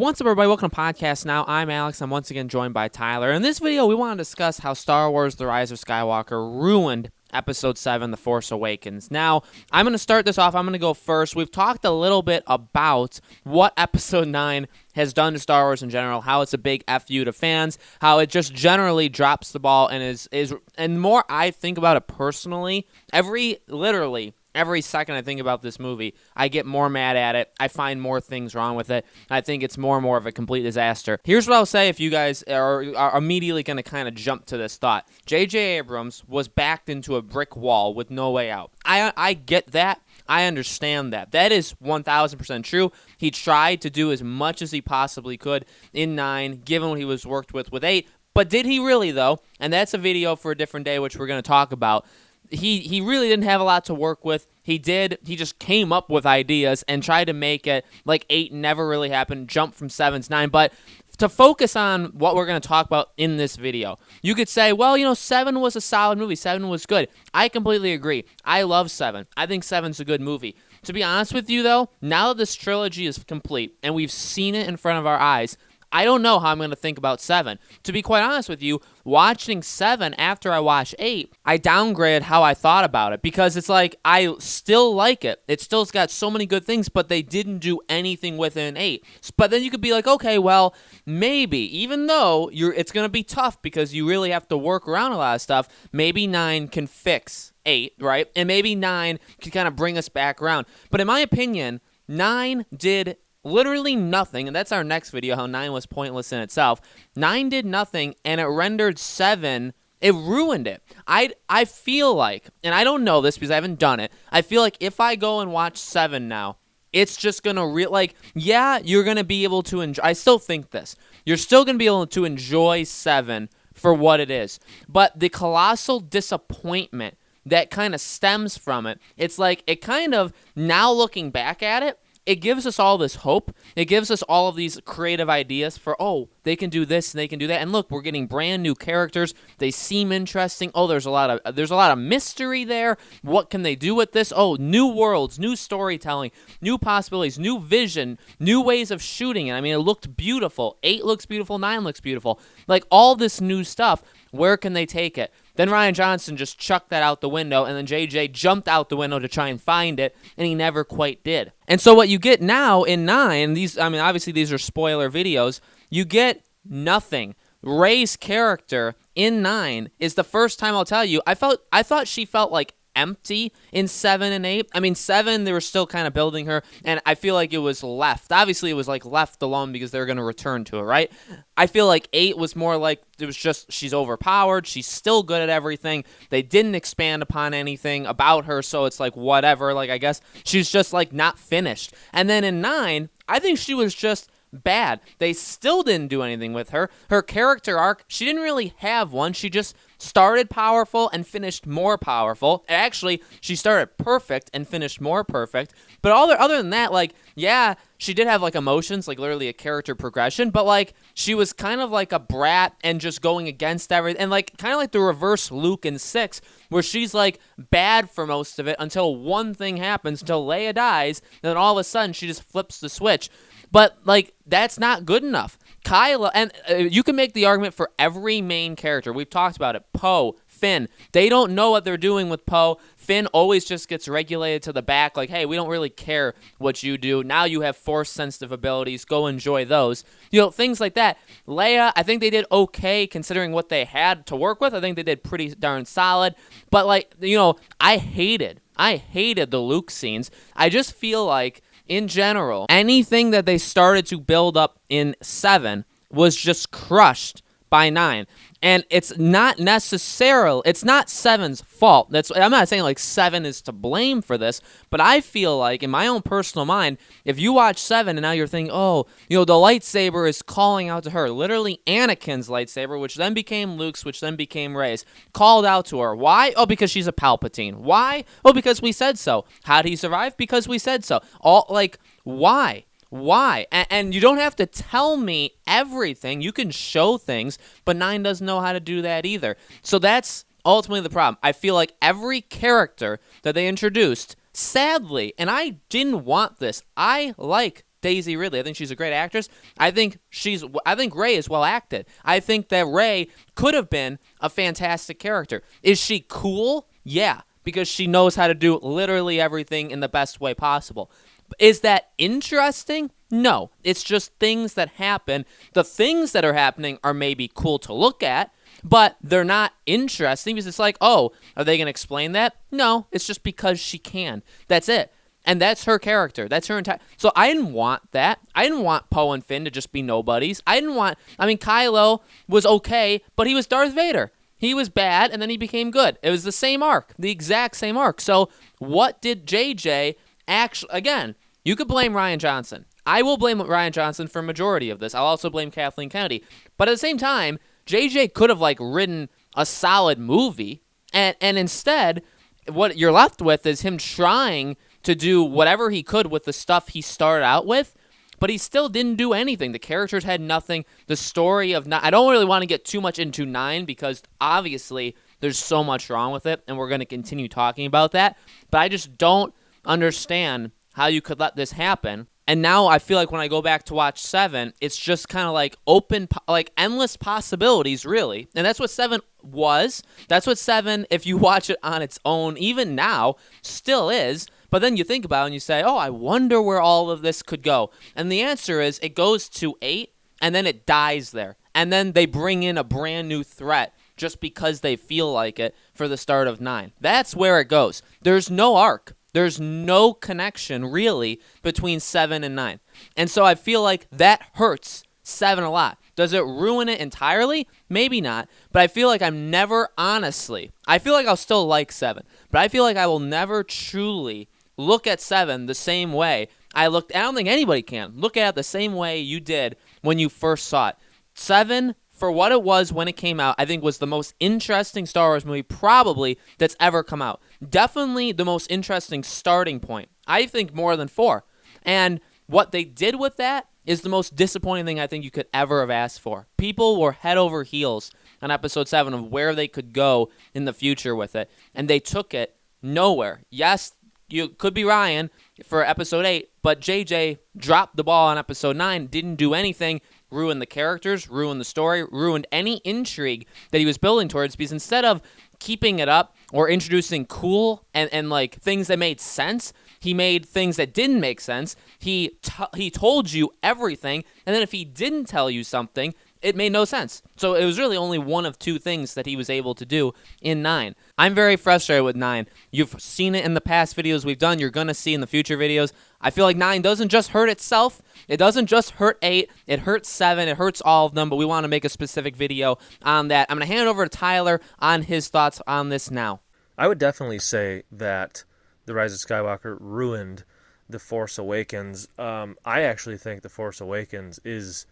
What's up, everybody? Welcome to Podcast Now. I'm Alex. I'm once again joined by Tyler. In this video, we want to discuss how Star Wars The Rise of Skywalker ruined Episode 7, The Force Awakens. Now, I'm going to start this off. I'm going to go first. We've talked a little bit about what Episode 9 has done to Star Wars in general, how it's a big FU to fans, how it just generally drops the ball and is and the more I think about it personally, every second I think about this movie, I get more mad at it. I find more things wrong with it. I think it's more and more of a complete disaster. Here's what I'll say if you guys are immediately going to kind of jump to this thought. J.J. Abrams was backed into a brick wall with no way out. I get that. I understand that. That is 1,000% true. He tried to do as much as he possibly could in 9, given what he was worked with 8. But did he really, though? And that's a video for a different day, which we're going to talk about. He really didn't have a lot to work with. He just came up with ideas and tried to make it like 8 never really happened, jump from 7 to 9. But to focus on what we're going to talk about in this video, you could say, well, 7 was a solid movie. 7 was good. I completely agree. I love 7. I think 7's a good movie. To be honest with you, though, now that this trilogy is complete and we've seen it in front of our eyes, I don't know how I'm going to think about 7. To be quite honest with you, watching 7 after I watched 8, I downgraded how I thought about it because it's like I still like it. It still's got so many good things, but they didn't do anything with it in 8. But then you could be like, okay, well, maybe, even though it's going to be tough because you really have to work around a lot of stuff, maybe 9 can fix 8, right? And maybe 9 can kind of bring us back around. But in my opinion, 9 did literally nothing, and that's our next video, how 9 was pointless in itself. 9 did nothing, and it rendered 7, it ruined it. I feel like, and I don't know this because I haven't done it, I feel like if I go and watch 7 now, it's just going to, yeah, you're going to be able to enjoy, I still think this, you're still going to be able to enjoy 7 for what it is, but the colossal disappointment that kind of stems from it, it's like, it kind of, now looking back at it, it gives us all this hope. It gives us all of these creative ideas for, they can do this and they can do that. And look, we're getting brand new characters. They seem interesting. There's a lot of mystery there. What can they do with this? New worlds, new storytelling, new possibilities, new vision, new ways of shooting it. I mean, it looked beautiful. 8 looks beautiful. 9 looks beautiful. Like all this new stuff. Where can they take it? Then Rian Johnson just chucked that out the window, and then JJ jumped out the window to try and find it, and he never quite did. And so what you get now in 9, obviously these are spoiler videos, you get nothing. Rey's character in 9 is the first time I'll tell you, I thought she felt like empty in 7 and 8. I mean, 7, they were still kind of building her, and I feel like it was left. Obviously, it was like left alone because they were going to return to it, right? I feel like 8 was more like it was just she's overpowered. She's still good at everything. They didn't expand upon anything about her, so it's like whatever. Like I guess she's just like not finished. And then in 9, I think she was just bad. They still didn't do anything with her. Her character arc, she didn't really have one. She just started powerful and finished more powerful. Actually, she started perfect and finished more perfect. But other than that, yeah, she did have emotions, literally a character progression, but she was kind of like a brat and just going against everything, and kind of like the reverse Luke in 6, where she's bad for most of it until one thing happens, until Leia dies, and then all of a sudden she just flips the switch. But, that's not good enough. Kylo, and you can make the argument for every main character. We've talked about it. Poe, Finn. They don't know what they're doing with Poe. Finn always just gets regulated to the back, hey, we don't really care what you do. Now you have Force-sensitive abilities. Go enjoy those. Things like that. Leia, I think they did okay considering what they had to work with. I think they did pretty darn solid. But, I hated the Luke scenes. I just feel like, in general, anything that they started to build up in 7 was just crushed by 9. And it's not 7's fault. I'm not saying 7 is to blame for this, but I feel like, in my own personal mind, if you watch 7 and now you're thinking, the lightsaber is calling out to her. Literally Anakin's lightsaber, which then became Luke's, which then became Rey's, called out to her. Why? Because she's a Palpatine. Why? Because we said so. How did he survive? Because we said so. Why? Why? And you don't have to tell me everything. You can show things, but 9 doesn't know how to do that either. So that's ultimately the problem. I feel like every character that they introduced, sadly, and I didn't want this, I like Daisy Ridley. I think she's a great actress. I think Rey is well acted. I think that Rey could have been a fantastic character. Is she cool? Yeah, because she knows how to do literally everything in the best way possible. Is that interesting? No. It's just things that happen. The things that are happening are maybe cool to look at, but they're not interesting because it's like, oh, are they going to explain that? No, it's just because she can. That's it. And that's her character. That's her entire... So I didn't want that. I didn't want Poe and Finn to just be nobodies. Kylo was okay, but he was Darth Vader. He was bad, and then he became good. It was the same arc, the exact same arc. So what did JJ actually... Again, you could blame Rian Johnson. I will blame Rian Johnson for a majority of this. I'll also blame Kathleen Kennedy. But at the same time, JJ could have, written a solid movie, and instead, what you're left with is him trying to do whatever he could with the stuff he started out with, but he still didn't do anything. The characters had nothing. The story of 9... I don't really want to get too much into 9 because, obviously, there's so much wrong with it, and we're going to continue talking about that, but I just don't understand how you could let this happen. And now I feel like when I go back to watch 7, it's just kind of endless possibilities, really. And that's what 7 was. That's what 7, if you watch it on its own, even now, still is. But then you think about it and you say, oh, I wonder where all of this could go. And the answer is it goes to 8, and then it dies there. And then they bring in a brand new threat just because they feel like it for the start of 9. That's where it goes. There's no arc. There's no connection, really, between 7 and 9. And so I feel like that hurts 7 a lot. Does it ruin it entirely? Maybe not. But I feel like I feel like I'll still like 7. But I feel like I will never truly look at 7 the same way I don't think anybody can. Look at it the same way you did when you first saw it. 7, for what it was when it came out, I think was the most interesting Star Wars movie probably that's ever come out. Definitely the most interesting starting point. I think more than 4. And what they did with that is the most disappointing thing I think you could ever have asked for. People were head over heels on episode 7 of where they could go in the future with it, and they took it nowhere. Yes, you could be Ryan for episode 8, but JJ dropped the ball on episode 9, didn't do anything, ruined the characters, ruined the story, ruined any intrigue that he was building towards, because instead of keeping it up or introducing cool and things that made sense, he made things that didn't make sense. He told you everything, and then if he didn't tell you something, it made no sense. So it was really only one of 2 things that he was able to do in 9. I'm very frustrated with 9. You've seen it in the past videos we've done. You're going to see in the future videos. I feel like 9 doesn't just hurt itself. It doesn't just hurt 8. It hurts 7. It hurts all of them, but we want to make a specific video on that. I'm going to hand it over to Tyler on his thoughts on this now. I would definitely say that The Rise of Skywalker ruined The Force Awakens. I actually think The Force Awakens is...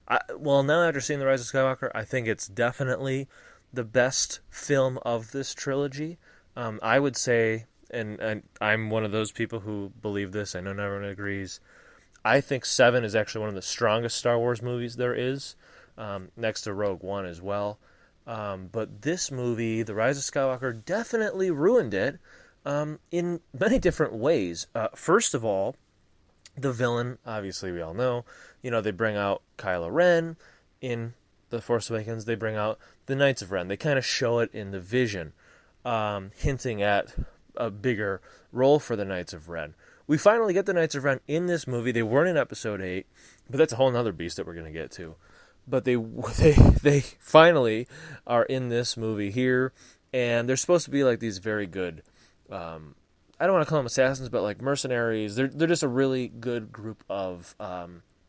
now after seeing The Rise of Skywalker, I think it's definitely the best film of this trilogy. I would say, and I'm one of those people who believe this, I know not everyone agrees, I think 7 is actually one of the strongest Star Wars movies there is, next to Rogue One as well. But this movie, The Rise of Skywalker, definitely ruined it in many different ways. First of all, the villain, obviously we all know, they bring out Kylo Ren in The Force Awakens. They bring out the Knights of Ren. They kind of show it in the vision, hinting at a bigger role for the Knights of Ren. We finally get the Knights of Ren in this movie. They weren't in episode 8, but that's a whole other beast that we're going to get to. But they finally are in this movie here, and they're supposed to be these very good... I don't want to call them assassins, but mercenaries. They're just a really good group of,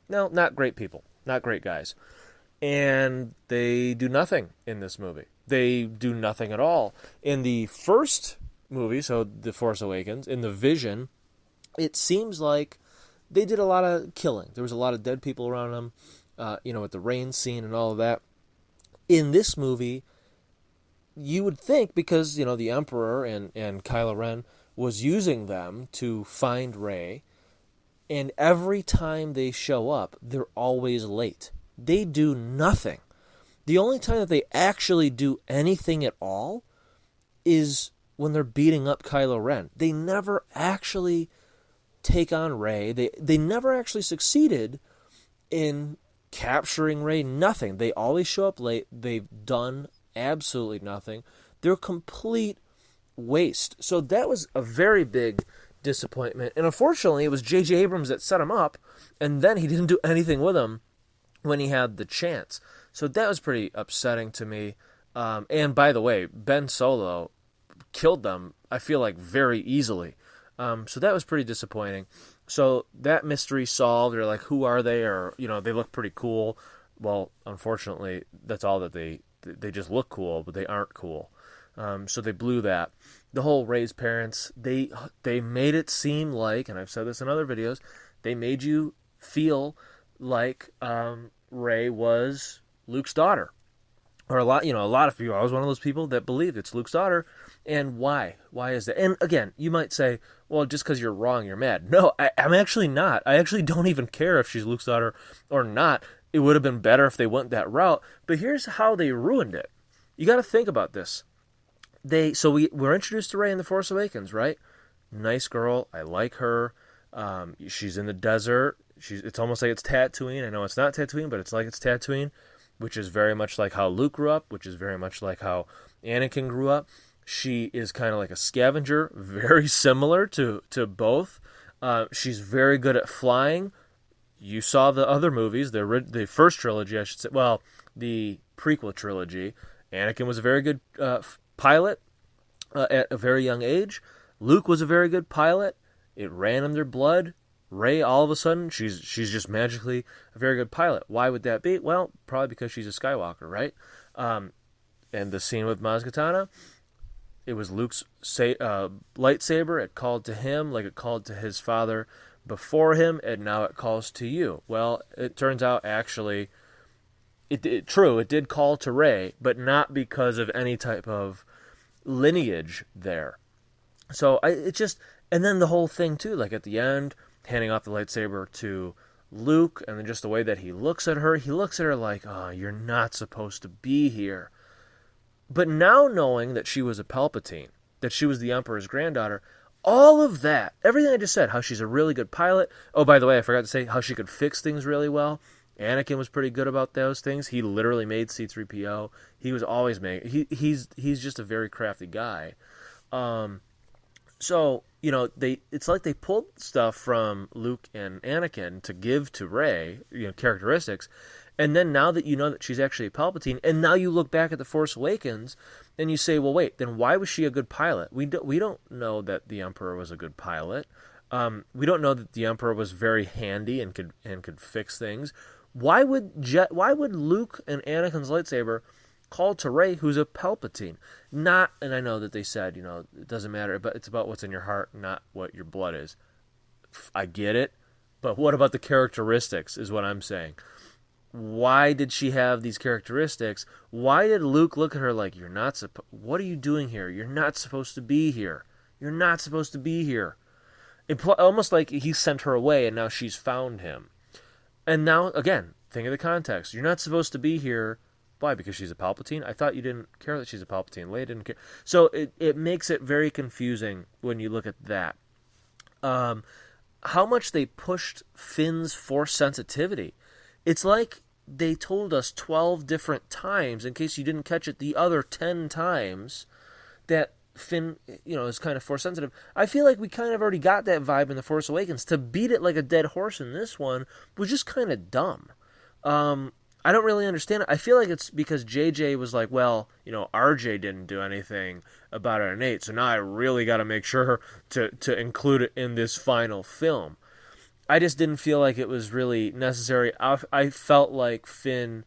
not great people, not great guys. And they do nothing in this movie. They do nothing at all. In the first movie, so The Force Awakens, in the vision, it seems like they did a lot of killing. There was a lot of dead people around them, with the rain scene and all of that. In this movie, you would think, because, the Emperor and Kylo Ren was using them to find Rey, and every time they show up, they're always late. They do nothing. The only time that they actually do anything at all is when they're beating up Kylo Ren. They never actually take on Rey. They never actually succeeded in capturing Rey. Nothing. They always show up late. They've done absolutely nothing. They're complete waste. So that was a very big disappointment. And unfortunately, it was J.J. Abrams that set him up, and then he didn't do anything with him when he had the chance. So that was pretty upsetting to me. And by the way, Ben Solo killed them, I feel like, very easily. So that was pretty disappointing. So that mystery solved. They're like, who are they? Or, they look pretty cool. Well, unfortunately, that's all that they just look cool, but they aren't cool. So they blew that. The whole Rey's parents, they made it seem like, and I've said this in other videos, they made you feel like Rey was Luke's daughter. Or a lot of people. I was one of those people that believed it's Luke's daughter. And why? Why is that? And again, you might say, well, just because you're wrong, you're mad. No, I'm actually not. I actually don't even care if she's Luke's daughter or not. It would have been better if they went that route. But here's how they ruined it. You got to think about this. We're introduced to Rey in The Force Awakens, right? Nice girl. I like her. She's in the desert. It's almost like it's Tatooine. I know it's not Tatooine, but it's like it's Tatooine, which is very much like how Luke grew up, which is very much like how Anakin grew up. She is kind of like a scavenger, very similar to both. She's very good at flying. You saw the other movies, the first trilogy, I should say. Well, the prequel trilogy. Anakin was a very good pilot at a very young age. Luke was a very good pilot. It ran in their blood. Rey, all of a sudden, she's just magically a very good pilot. Why would that be? Well, probably because she's a Skywalker, right? And the scene with Maz Kanata, it was Luke's lightsaber. It called to him like it called to his father before him, and now it calls to you. Well, it turns out actually, it did call to Rey, but not because of any type of lineage there. So and then the whole thing too, like at the end, handing off the lightsaber to Luke, and then just the way that he looks at her like, oh, you're not supposed to be here. But now knowing that she was a Palpatine, that she was the Emperor's granddaughter, all of that, everything I just said, how she's a really good pilot. Oh, by the way, I forgot to say how she could fix things really well. Anakin was pretty good about those things. He literally made C-3PO. He was always he's just a very crafty guy. So, it's like they pulled stuff from Luke and Anakin to give to Rey, characteristics, and then now that you know that she's actually a Palpatine, and now you look back at The Force Awakens, and you say, well, wait, then why was she a good pilot? We don't know that the Emperor was a good pilot. We don't know that the Emperor was very handy and could fix things. Why would Luke and Anakin's lightsaber call to Rey, who's a Palpatine? Not, and I know that they said, it doesn't matter, but it's about what's in your heart, not what your blood is. I get it, but what about the characteristics is what I'm saying. Why did she have these characteristics? Why did Luke look at her like, what are you doing here? You're not supposed to be here. You're not supposed to be here. Almost like he sent her away and now she's found him. And now, again, think of the context. You're not supposed to be here. Why? Because she's a Palpatine? I thought you didn't care that she's a Palpatine. Leia didn't care. So it makes it very confusing when you look at that. How much they pushed Finn's Force sensitivity. It's like they told us 12 different times, in case you didn't catch it the other 10 times, that Finn, is kind of Force sensitive. I feel like we kind of already got that vibe in The Force Awakens. To beat it like a dead horse in this one was just kind of dumb. I don't really understand it. I feel like it's because JJ was like, well, RJ didn't do anything about it in 8, so now I really got to make sure to include it in this final film. I just didn't feel like it was really necessary. I felt like Finn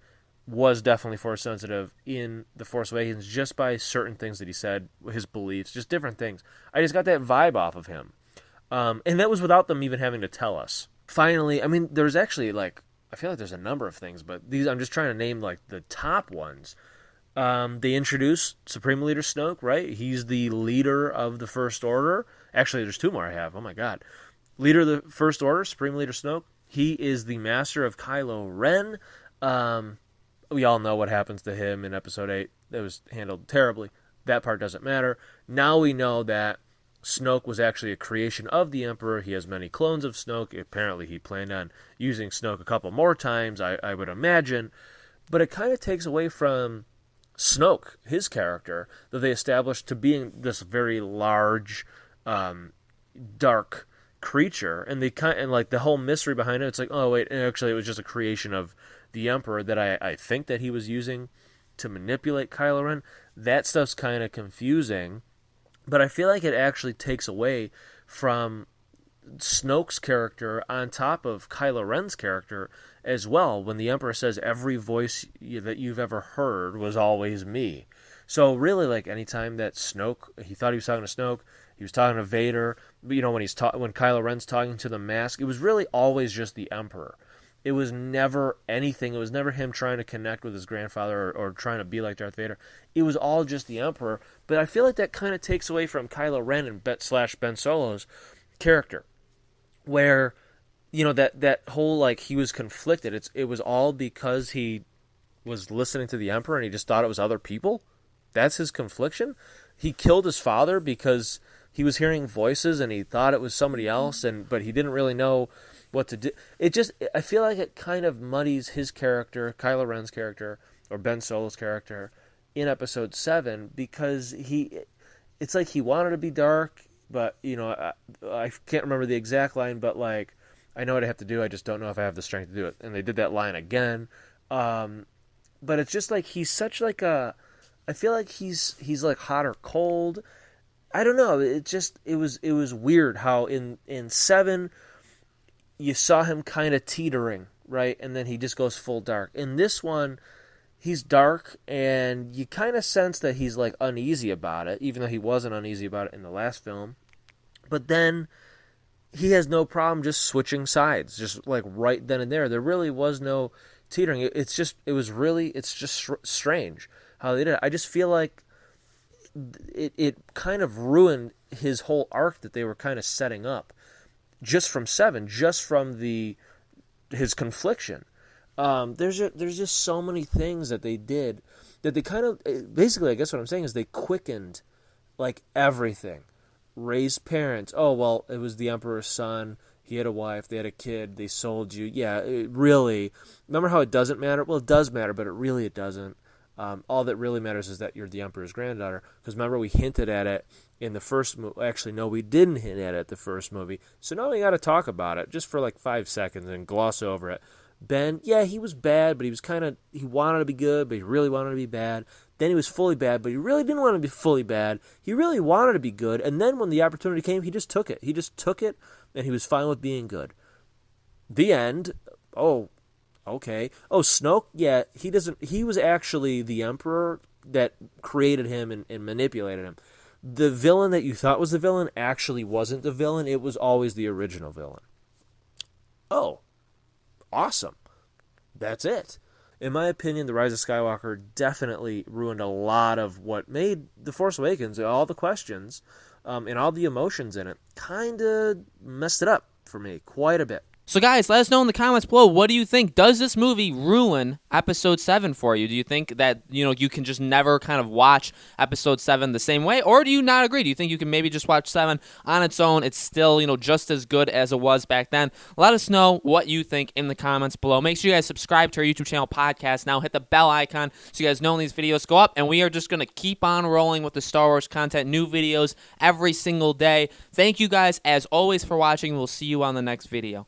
was definitely Force sensitive in The Force Awakens just by certain things that he said, his beliefs, just different things. I just got that vibe off of him. And that was without them even having to tell us. Finally, there's actually I feel like there's a number of things, but these I'm just trying to name the top ones. They introduce Supreme Leader Snoke, right? He's the leader of the First Order. Actually, there's two more I have. Oh my god. Leader of the First Order, Supreme Leader Snoke. He is the master of Kylo Ren. We all know what happens to him in Episode 8. That was handled terribly. That part doesn't matter. Now we know that Snoke was actually a creation of the Emperor. He has many clones of Snoke. Apparently, he planned on using Snoke a couple more times, I would imagine. But it kind of takes away from Snoke, his character, that they established to being this very large, dark creature, and like the whole mystery behind it. It's like, oh wait, actually, it was just a creation of the Emperor that I think that he was using to manipulate Kylo Ren. That stuff's kind of confusing, but I feel like it actually takes away from Snoke's character on top of Kylo Ren's character as well, when the Emperor says every voice that you've ever heard was always me. So really, like, anytime that Snoke, he thought he was talking to Snoke, he was talking to Vader, but when when Kylo Ren's talking to the Mask, it was really always just the Emperor. It was never anything. It was never him trying to connect with his grandfather, or trying to be like Darth Vader. It was all just the Emperor. But I feel like that kind of takes away from Kylo Ren and Ben Solo's character, where that whole, like, he was conflicted. It was all because he was listening to the Emperor and he just thought it was other people. That's his confliction. He killed his father because he was hearing voices and he thought it was somebody else, but he didn't really know what to do. I feel like it kind of muddies his character, Kylo Ren's character, or Ben Solo's character, in Episode 7, because it's like he wanted to be dark, but I can't remember the exact line, but like, I know what I have to do, I just don't know if I have the strength to do it. And they did that line again. But it's just like he's such like I feel like he's like hot or cold. I don't know. It was weird how in 7 you saw him kind of teetering, right? And then he just goes full dark. In this one, he's dark, and you kind of sense that he's like uneasy about it, even though he wasn't uneasy about it in the last film. But then he has no problem just switching sides, just like right then and there. There really was no teetering. It's just strange how they did it. I just feel like it kind of ruined his whole arc that they were kind of setting up just from 7, just from his confliction. There's just so many things that they did that they kind of, basically, I guess what I'm saying is they quickened like everything. Rey's parents, oh well, it was the Emperor's son, he had a wife, they had a kid, they sold you. Yeah, it really, remember how it doesn't matter? Well, it does matter, but it doesn't. All that really matters is that you're the Emperor's granddaughter. Because remember, we hinted at it in the first movie. Actually, no, we didn't hint at it the first movie. So now we got to talk about it just for like 5 seconds and gloss over it. Ben, yeah, he was bad, but he wanted to be good, but he really wanted to be bad. Then he was fully bad, but he really didn't want to be fully bad. He really wanted to be good, and then when the opportunity came, he just took it. He just took it, and he was fine with being good. The end. Oh, okay. Oh, Snoke, yeah, he was actually the Emperor that created him and manipulated him. The villain that you thought was the villain actually wasn't the villain. It was always the original villain. Oh, awesome. That's it. In my opinion, The Rise of Skywalker definitely ruined a lot of what made The Force Awakens, all the questions, and all the emotions in it, kind of messed it up for me quite a bit. So guys, let us know in the comments below, what do you think? Does this movie ruin Episode 7 for you? Do you think that, you can just never kind of watch Episode 7 the same way? Or do you not agree? Do you think you can maybe just watch 7 on its own? It's still, just as good as it was back then. Let us know what you think in the comments below. Make sure you guys subscribe to our YouTube channel podcast now. Hit the bell icon so you guys know when these videos go up. And we are just going to keep on rolling with the Star Wars content, new videos every single day. Thank you guys, as always, for watching. We'll see you on the next video.